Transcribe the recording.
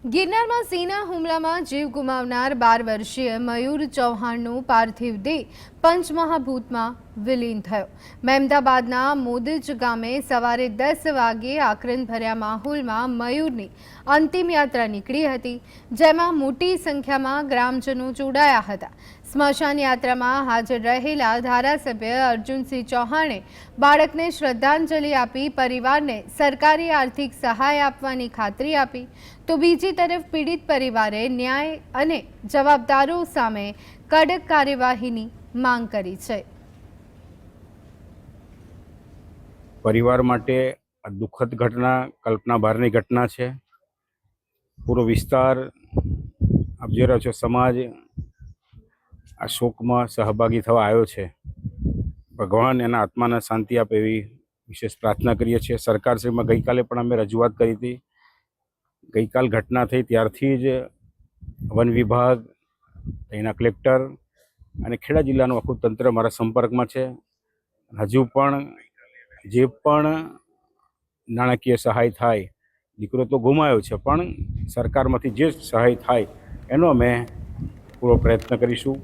ગિરનારમાં સિંહના હુમલામાં જીવ ગુમાવનાર 12 વર્ષીય મયુર ચૌહાણનું પાર્થિવ દેહ પંચમહાભૂતમાં વિલીન થયો। મહેમદાબાદના મોદજ ગામે સવારે 10 વાગે આક્રંદભર્યા માહોલમાં મયુરની અંતિમ યાત્રા નીકળી હતી, જેમાં મોટી સંખ્યામાં ગ્રામજનો જોડાયા હતા। સ્મશાન યાત્રામાં હાજર રહેલા ધારાસભ્ય અર્જુનસિંહ ચૌહાણે બાળકને શ્રદ્ધાંજલિ આપી પરિવારને સરકારી આર્થિક સહાય આપવાની ખાતરી આપી, તો બીજી તરફ પીડિત પરિવારે ન્યાય અને જવાબદારો સામે કડક કાર્યવાહીની માંગ કરી છે। परिवार माटे आ दुखद घटना कल्पना बहारनी घटना है। पूरो विस्तार आप जोई रह्यो छो, समाज आ शोक में सहभागी थवा आव्यो छे। भगवान एना आत्मा ने शांति आपे एवी विशेष प्रार्थना करीए छीए। सरकारश्री में गई काले पण अमे रजूआत करी थी। गई काल घटना थई त्यारथी ज वन विभाग, एना कलेक्टर अने खेड़ा जिल्लानुं आखुं तंत्र मारा संपर्कमां छे। हजू पण जे पण नाणाकीय सहाय थाय, दीकरो तो गुमायो छे पण सरकारमांथी जे सहाय थाय एनो अमे पूरो प्रयत्न करीशुं।